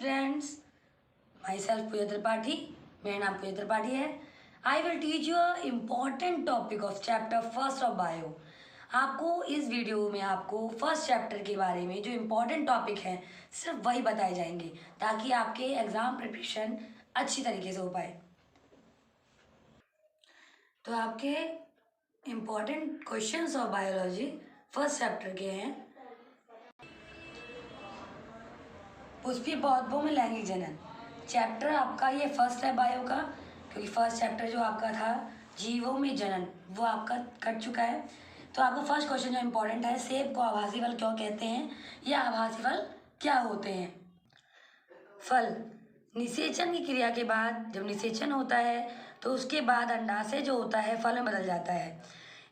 Students, my self पूजा त्रिपाठी, मेरा नाम पूजा त्रिपाठी है। I will teach you a important topic of chapter first of bio. आपको इस वीडियो में आपको फर्स्ट चैप्टर के बारे में जो इम्पोर्टेंट टॉपिक है सिर्फ वही बताए जाएंगे ताकि आपके एग्ज़ाम प्रिपरेशन अच्छी तरीके से हो पाए। तो आपके important questions of biology first chapter के हैं। पुष्पीय पौधों में लैंगिक जनन चैप्टर आपका ये फर्स्ट है बायो का, क्योंकि फर्स्ट चैप्टर जो आपका था जीवों में जनन वो आपका कट चुका है। तो आपका फर्स्ट क्वेश्चन जो इम्पोर्टेंट है, सेब को आभासी फल क्यों कहते हैं या आभासी फल क्या होते हैं। फल निषेचन की क्रिया के बाद जब निषेचन होता है तो उसके बाद अंडाशय जो होता है फल में बदल जाता है,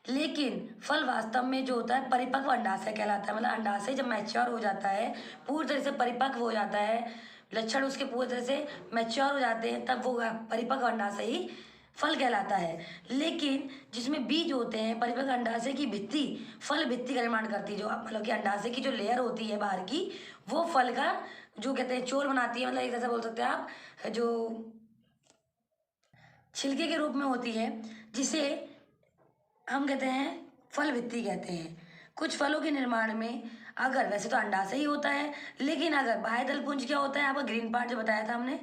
लेकिन फल वास्तव में जो होता है परिपक्व अंडाशय कहलाता है। मतलब अंडाशय जब मैच्योर हो जाता है, पूरी तरह से परिपक्व हो जाता है, लक्षण उसके पूरी तरह से मैच्योर हो जाते हैं, तब वो परिपक्व अंडाशय ही फल कहलाता है। लेकिन जिसमें बीज होते हैं, परिपक्व अंडाशय की भित्ति फल भित्ति का निर्माण करती है, जो मतलब कि अंडाशय की जो लेयर होती है बाहर की, वो फल का जो कहते हैं चोल बनाती है। मतलब एक ऐसा बोल सकते हैं आप, जो छिलके के रूप में होती है, जिसे हम कहते हैं फल भित्ति कहते हैं। कुछ फलों के निर्माण में अगर वैसे तो अंडाशय ही होता है, लेकिन अगर बाह्य दलपुंज क्या होता है, आपका ग्रीन पार्ट जो बताया था हमने,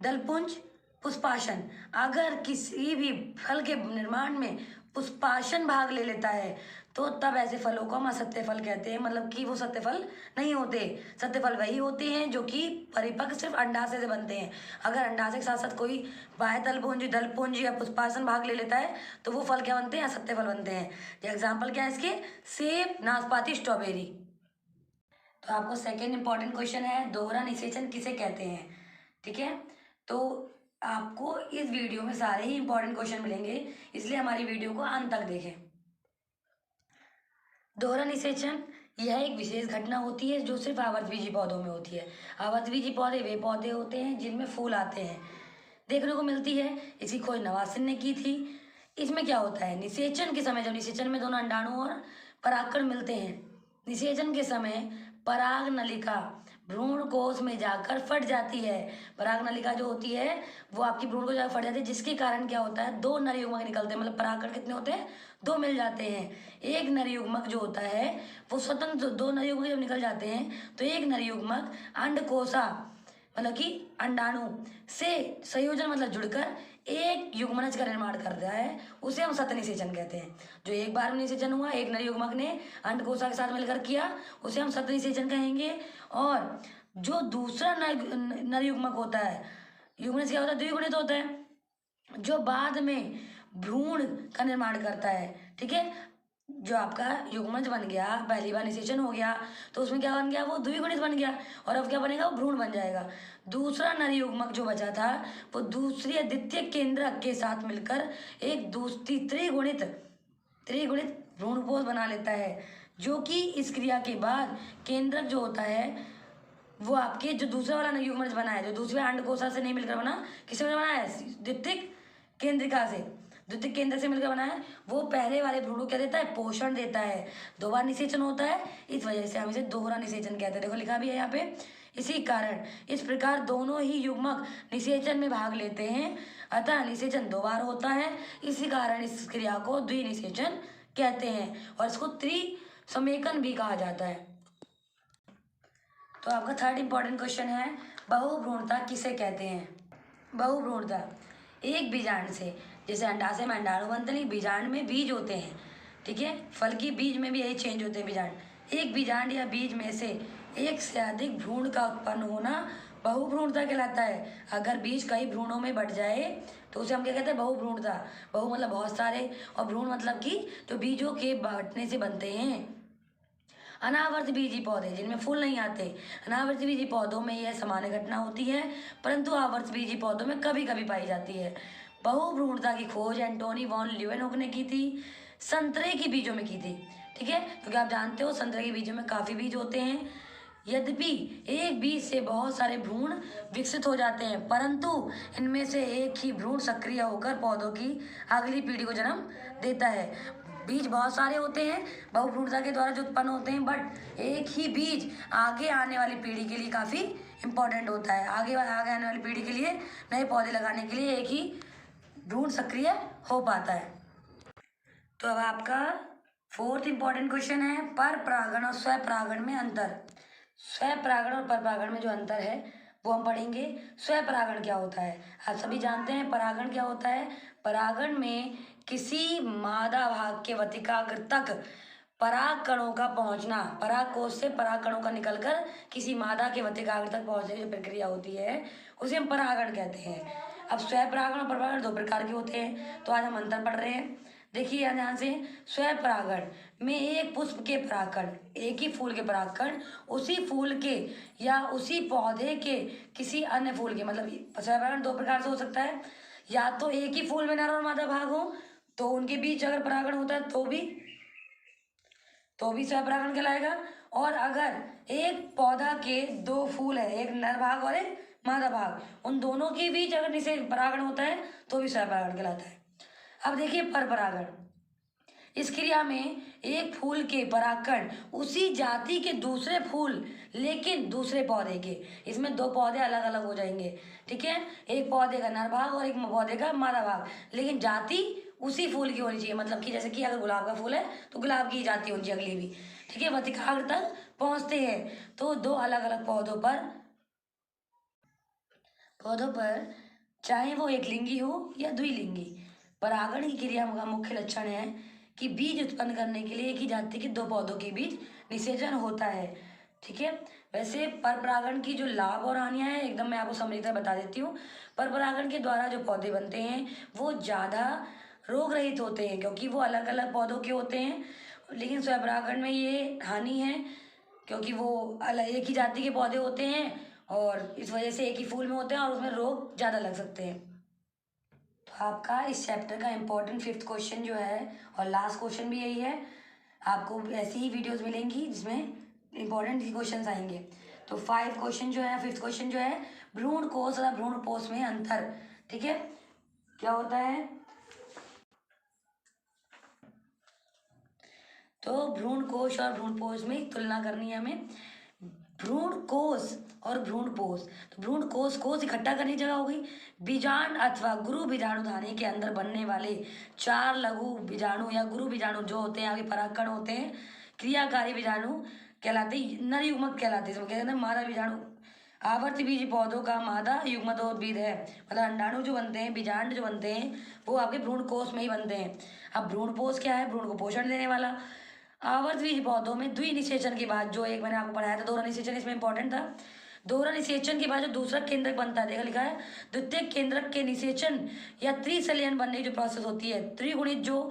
दलपुंज पुष्पाशन, अगर किसी भी फल के निर्माण में पुष्पाशन भाग ले लेता है तो तब ऐसे फलों को हम असत्य फल कहते हैं। मतलब कि वो सत्य फल नहीं होते। सत्य फल वही होते हैं जो कि परिपक्व सिर्फ अंडाशय से बनते हैं। अगर अंडाशय के साथ साथ कोई बाह्य दलपुंज या पुष्पाशन भाग ले लेता है तो वो फल क्या बनते हैं, असत्य फल बनते हैं। एग्जाम्पल क्या है इसके, सेब, नाशपाती, स्ट्रॉबेरी। तो आपको सेकेंड इंपॉर्टेंट क्वेश्चन है, दोहरा निषेचन किसे कहते हैं। ठीक है, तो आपको इस वीडियो में सारे ही इंपॉर्टेंट क्वेश्चन मिलेंगे, इसलिए हमारी वीडियो को अंत तक देखें। दोहरा निषेचन यह एक विशेष घटना होती है जो सिर्फ आवर्तबीजी पौधों में होती है। आवर्तबीजी पौधे वे पौधे होते हैं जिनमें फूल आते हैं, देखने को मिलती है। इसकी खोज नवासिन ने की थी। इसमें क्या होता है, निषेचन के समय, जब निषेचन में दोनों अंडाणु और परागकण मिलते हैं, निषेचन के समय पराग नलिका भ्रूण कोश में जाकर फट जाती है। पराग नलिका जो होती है वो आपकी भ्रूण को जाकर फट जाती है, जिसके कारण क्या होता है, दो नर युग्मक निकलते हैं। मतलब परागकण कितने होते हैं, दो मिल जाते हैं। एक नर युग्मक जो होता है वो स्वतंत्र, दो नर युग्मक जब निकल जाते हैं तो एक नर युग्मक अंडकोशा मतलब कि अंडाणु से संयोजन मतलब जुड़कर एक युग्मनज का निर्माण करता है, उसे हम सत निषेचन कहते हैं। जो एक बार में निषेचन हुआ, एक नर युग्मक ने अंडकोशा के साथ मिलकर किया, उसे हम सत निषेचन कहेंगे। और जो दूसरा नर युग्मक होता है, युग्मनज क्या होता है, द्विगुणित होता है, जो बाद में भ्रूण का निर्माण करता है। ठीक है, जो आपका युग्मज बन गया, पहली बार निषेचन हो गया तो उसमें क्या बन गया, वो द्विगुणित बन गया, और अब क्या बनेगा, वो भ्रूण बन जाएगा। दूसरा नर युग्मक जो बचा था वो दूसरी द्वितीय केंद्रक के साथ मिलकर एक त्रिगुणित भ्रूणपोष बना लेता है, जो कि इस क्रिया के बाद केंद्रक जो होता है वो आपके जो दूसरा वाला नर युग्मज बना है, जो दूसरे अंडकोशा से नहीं मिलकर बना, किससे बना है, द्वितीय केंद्रिका से, द्वितीय केंद्र से मिलकर बना है, वो पहले वाले भ्रूण को क्या देता है, पोषण देता है। दो बार निषेचन होता है, इस वजह से हम इसे दोहरा निषेचन कहते हैं। देखो लिखा भी है यहाँ पे, इसी कारण इस प्रकार दोनों ही युग्मक निषेचन में भाग लेते हैं, अतः निषेचन दो बार होता है। इसी कारण इस क्रिया को द्विनिषेचन कहते हैं और इसको त्रिसमेकन भी कहा जाता है। तो आपका थर्ड इंपॉर्टेंट क्वेश्चन है, बहुभ्रूणता किसे कहते हैं। बहुभ्रूणता एक बीजांड से, जैसे अंडाशय में अंडाणु बनते हैं, बीजांड में बीज होते हैं। ठीक है, फल की बीज में भी यही चेंज होते हैं बीजांड। एक बीजांड या बीज में से एक से अधिक भ्रूण का उत्पन्न होना बहुभ्रूणता कहलाता है। अगर बीज कई भ्रूणों में बट जाए तो उसे हम क्या कहते हैं, बहुभ्रूणता। बहु मतलब बहुत सारे, और भ्रूण मतलब कि जो बीजों के बटने से बनते हैं। अनावर्त बीजी पौधे जिनमें फूल नहीं आते, अनावर्त बीजी पौधों में यह सामान्य घटना होती है, परंतु आवर्त बीजी पौधों में कभी कभी पाई जाती है। बहुभ्रूणता की खोज एंटोनी वॉन ल्यूवेनहुक ने की थी, संतरे की बीजों में की थी। ठीक है, क्योंकि आप जानते हो संतरे के बीजों में काफ़ी बीज होते हैं। यद्यपि एक बीज से बहुत सारे भ्रूण विकसित हो जाते हैं, परंतु इनमें से एक ही भ्रूण सक्रिय होकर पौधों की अगली पीढ़ी को जन्म देता है। बीज बहुत सारे होते हैं बहुभ्रूणता के द्वारा जो उत्पन्न होते हैं, बट एक ही बीज आगे आने वाली पीढ़ी के लिए काफ़ी इम्पॉर्टेंट होता है। आगे आने वाली पीढ़ी के लिए, नए पौधे लगाने के लिए एक ही भ्रूण सक्रिय हो पाता है। तो अब आपका 4th इम्पॉर्टेंट क्वेश्चन है, पर परागण और स्वपरागण में अंतर। स्वपरागण और परपरागण में जो अंतर है वो हम पढ़ेंगे। स्वपरागण क्या होता है? आप सभी जानते हैं परागण क्या होता है। परागण में किसी मादा भाग के वतिकाग्र तक पराग कणों का पहुंचना, पराग कोश से पराग कणों का निकलकर किसी मादा के वतिकाग्र तक पहुंचने की जो प्रक्रिया होती है उसे हम परागण कहते हैं। अब स्वपरागण और परपरागण 2 प्रकार के होते हैं, तो आज हम अंतर पढ़ रहे हैं। देखिए यहाँ ध्यान से, स्वपरागण में एक पुष्प के परागकण, एक ही फूल के परागकण उसी फूल के या उसी पौधे के किसी अन्य फूल के, मतलब स्वपरागण 2 प्रकार से हो सकता है। या तो एक ही फूल में नर और मादा भाग हो तो उनके बीच अगर परागण होता है तो भी स्वपरागण कहलाएगा। और अगर एक पौधा के 2 फूल है, एक नर भाग और एक मादा भाग, उन दोनों के बीच अगर निषेध परागण होता है तो भी स्वपरागण कहलाता है। अब देखिए परपरागण, इस क्रिया में एक फूल के परागकण उसी जाति के दूसरे फूल लेकिन दूसरे पौधे के, इसमें 2 पौधे अलग अलग हो जाएंगे, ठीक है। एक पौधे का नर भाग और एक पौधे का मादा भाग, लेकिन जाति उसी फूल की होनी चाहिए। मतलब कि जैसे कि अगर गुलाब का फूल है तो गुलाब की जाति होनी चाहिए अगली भी, ठीक है। वतिकाग्र तक पहुंचते हैं तो 2 अलग अलग पौधों पर चाहे वो एक लिंगी हो या द्विलिंगी, परागण की क्रिया का मुख्य लक्षण है कि बीज उत्पन्न करने के लिए एक ही जाति के 2 पौधों के बीच निषेचन होता है, ठीक है। वैसे परपरागण की जो लाभ और हानियां हैं एकदम मैं आपको समझकर बता देती हूँ। परपरागण के द्वारा जो पौधे बनते हैं वो ज़्यादा रोग रहित होते हैं क्योंकि वो अलग अलग पौधों के होते हैं। लेकिन स्वपरागण में ये हानि है क्योंकि वो एक ही जाति के पौधे होते हैं और इस वजह से एक ही फूल में होते हैं और उसमें रोग ज़्यादा लग सकते हैं। तो आपका इस चैप्टर का इम्पोर्टेंट 5th क्वेश्चन जो है और लास्ट क्वेश्चन भी यही है। आपको ऐसी ही वीडियोस मिलेंगी जिसमें इम्पोर्टेंट क्वेश्चंस आएंगे। तो 5 क्वेश्चन जो है, 5th क्वेश्चन जो है, भ्रूण कोश तथा भ्रूणपोष में अंतर, ठीक है। क्या होता है? तो भ्रूणकोश और भ्रूणपोष में तुलना करनी है हमें। भ्रूणकोश और भ्रूणपोष, तो भ्रूणकोश कोश इकट्ठा करने की जगह हो गई। बीजांड अथवा गुरु बीजाणुधानी के अंदर बनने वाले 4 लघु बीजाणु या गुरु बीजाणु जो होते हैं, आगे परागकण होते हैं, क्रियाकारी बीजाणु कहलाते हैं, नर युग्मक कहलाते हैं। इसमें कहते हैं मादा बीजाणु आवर्त बीज पौधों का मादा युग्मकोद्भिद है। मतलब अंडाणु जो बनते हैं, बीजांड जो बनते हैं वो आपके भ्रूणकोश में ही बनते हैं। अब भ्रूणपोष क्या है? भ्रूण को पोषण देने वाला। आवर्त बीज पौधों में द्विनिषेचन के बाद, जो एक मैंने आपको पढ़ाया था दोहरा निषेचन, इसमें इंपॉर्टेंट था। दोहरा निषेचन के बाद जो दूसरा केंद्रक बनता है, देखा लिखा है, द्वितीय केंद्रक के निषेचन या त्रिसलियन बनने की जो प्रोसेस होती है, त्रिगुणित जो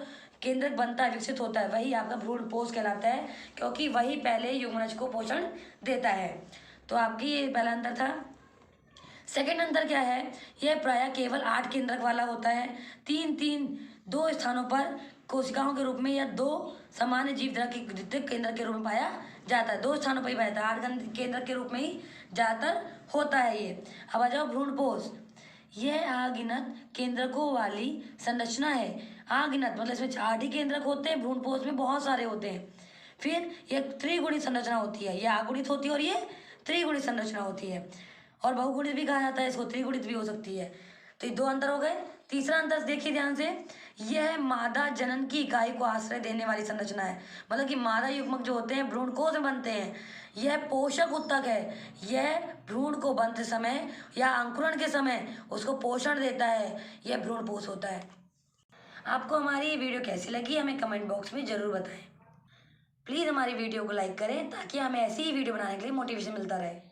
केंद्रक बनता है, विकसित होता है, वही आपका भ्रूणपोष कहलाता है क्योंकि वही पहले युग्मनज को पोषण देता है। तो आपकी ये पहला अंतर था। सेकंड अंतर क्या है? यह प्रायः केवल 8 केंद्रक वाला होता है। 2 स्थानों पर कोशिकाओं के रूप में या 2 सामान्य जीव द्रव्य के द्वितीय केंद्र के रूप में पाया जाता है। 2 स्थानों पर ही पाया जाता है, 8 केंद्र के रूप में ही ज़्यादातर होता है ये। अब आ जाओ भ्रूणपोष। यह अगिनत केंद्रकों वाली संरचना है। अगिनत मतलब इसमें 8 ही केंद्रक होते हैं, भ्रूणपोष में बहुत सारे होते हैं। फिर यह त्रिगुणित संरचना होती है, यह अगुणित होती है और ये त्रिगुणित संरचना होती है। और बहुगुणित भी कहा जाता है इसको, त्रिगुणित भी हो सकती है। तो ये 2 अंतर हो गए। तीसरा अंतर देखिए ध्यान से, यह मादा जनन की इकाई को आश्रय देने वाली संरचना है। मतलब कि मादा युग्मक जो होते हैं भ्रूणकोश में बनते हैं, यह पोषक उत्तक है। यह भ्रूण को बनते समय या अंकुरण के समय उसको पोषण देता है, यह भ्रूणपोष होता है। आपको हमारी ये वीडियो कैसी लगी हमें कमेंट बॉक्स में ज़रूर बताएं। प्लीज़ हमारी वीडियो को लाइक करें ताकि हमें ऐसी ही वीडियो बनाने के लिए मोटिवेशन मिलता रहे।